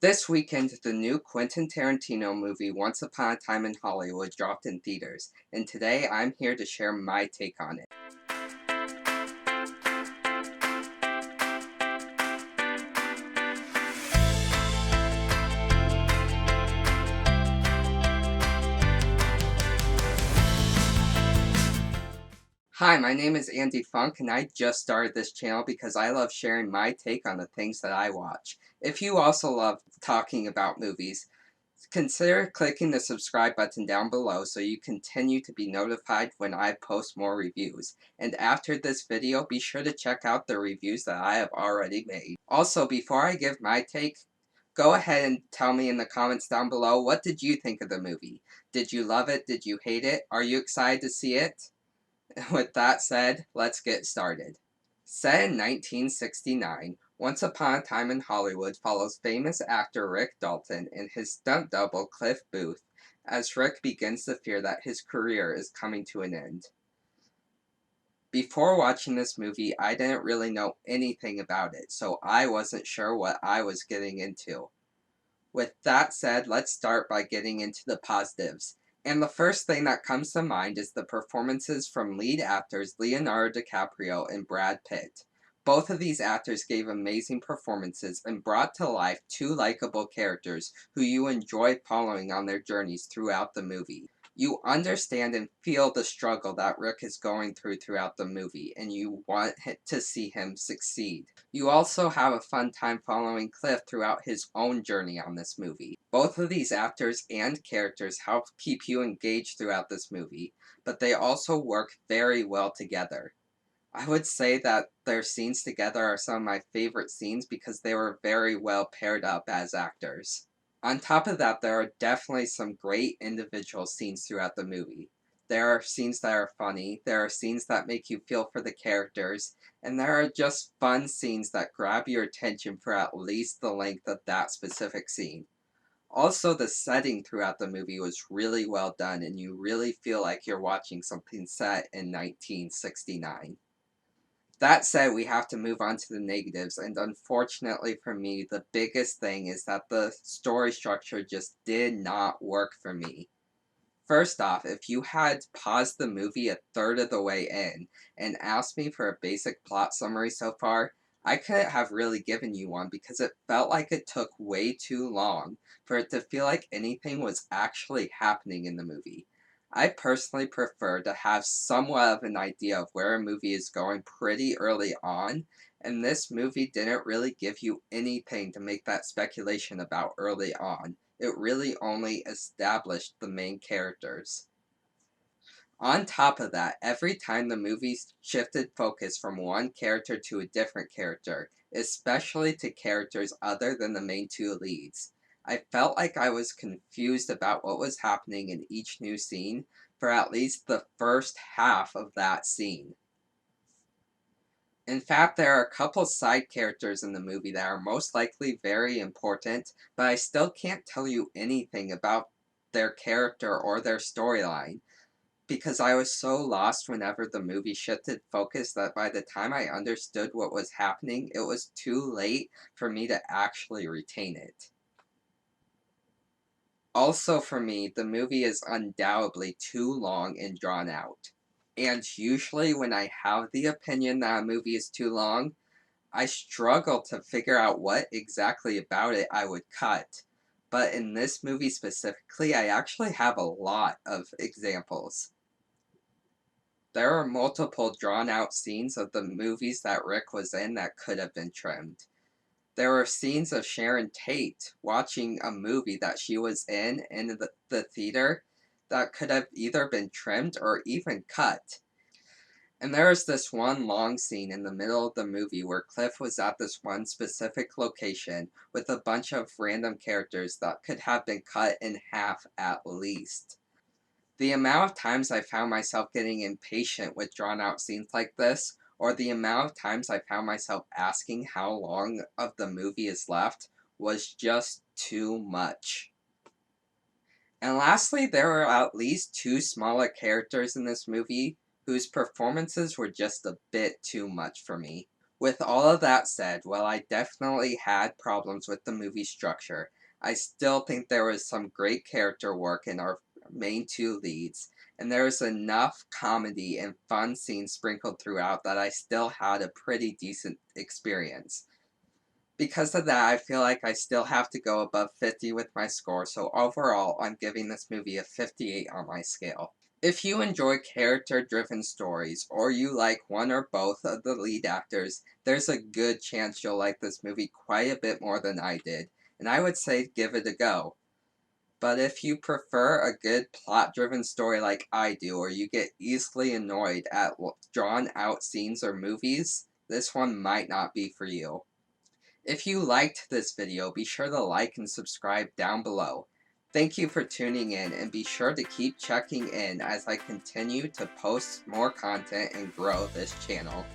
This weekend, the new Quentin Tarantino movie Once Upon a Time in Hollywood dropped in theaters, and today I'm here to share my take on it. Hi, my name is Andy Funk, and I just started this channel because I love sharing my take on the things that I watch. If you also love talking about movies, consider clicking the subscribe button down below so you continue to be notified when I post more reviews. And after this video, be sure to check out the reviews that I have already made. Also, before I give my take, go ahead and tell me in the comments down below, what did you think of the movie? Did you love it? Did you hate it? Are you excited to see it? With that said, let's get started. Set in 1969, Once Upon a Time in Hollywood follows famous actor Rick Dalton and his stunt double Cliff Booth as Rick begins to fear that his career is coming to an end. Before watching this movie, I didn't really know anything about it, so I wasn't sure what I was getting into. With that said, let's start by getting into the positives. And the first thing that comes to mind is the performances from lead actors Leonardo DiCaprio and Brad Pitt. Both of these actors gave amazing performances and brought to life two likable characters who you enjoy following on their journeys throughout the movie. You understand and feel the struggle that Rick is going throughout the movie, and you want to see him succeed. You also have a fun time following Cliff throughout his own journey on this movie. Both of these actors and characters help keep you engaged throughout this movie, but they also work very well together. I would say that their scenes together are some of my favorite scenes because they were very well paired up as actors. On top of that, there are definitely some great individual scenes throughout the movie. There are scenes that are funny, there are scenes that make you feel for the characters, and there are just fun scenes that grab your attention for at least the length of that specific scene. Also, the setting throughout the movie was really well done, and you really feel like you're watching something set in 1969. That said, we have to move on to the negatives, and unfortunately for me, the biggest thing is that the story structure just did not work for me. First off, if you had paused the movie a third of the way in and asked me for a basic plot summary so far, I couldn't have really given you one because it felt like it took way too long for it to feel like anything was actually happening in the movie. I personally prefer to have somewhat of an idea of where a movie is going pretty early on, and this movie didn't really give you anything to make that speculation about early on. It really only established the main characters. On top of that, every time the movie shifted focus from one character to a different character, especially to characters other than the main two leads, I felt like I was confused about what was happening in each new scene for at least the first half of that scene. In fact, there are a couple side characters in the movie that are most likely very important, but I still can't tell you anything about their character or their storyline, because I was so lost whenever the movie shifted focus that by the time I understood what was happening, it was too late for me to actually retain it. Also for me, the movie is undoubtedly too long and drawn out. And usually when I have the opinion that a movie is too long, I struggle to figure out what exactly about it I would cut. But in this movie specifically, I actually have a lot of examples. There are multiple drawn out scenes of the movies that Rick was in that could have been trimmed. There were scenes of Sharon Tate watching a movie that she was in the theater that could have either been trimmed or even cut. And there is this one long scene in the middle of the movie where Cliff was at this one specific location with a bunch of random characters that could have been cut in half at least. The amount of times I found myself getting impatient with drawn out scenes like this, or the amount of times I found myself asking how long of the movie is left, was just too much. And lastly, there are at least two smaller characters in this movie whose performances were just a bit too much for me. With all of that said, while I definitely had problems with the movie structure, I still think there was some great character work in our main two leads, and there was enough comedy and fun scenes sprinkled throughout that I still had a pretty decent experience. Because of that, I feel like I still have to go above 50 with my score, so overall, I'm giving this movie a 58 on my scale. If you enjoy character-driven stories, or you like one or both of the lead actors, there's a good chance you'll like this movie quite a bit more than I did, and I would say give it a go. But if you prefer a good plot-driven story like I do, or you get easily annoyed at drawn-out scenes or movies, this one might not be for you. If you liked this video, be sure to like and subscribe down below. Thank you for tuning in, and be sure to keep checking in as I continue to post more content and grow this channel.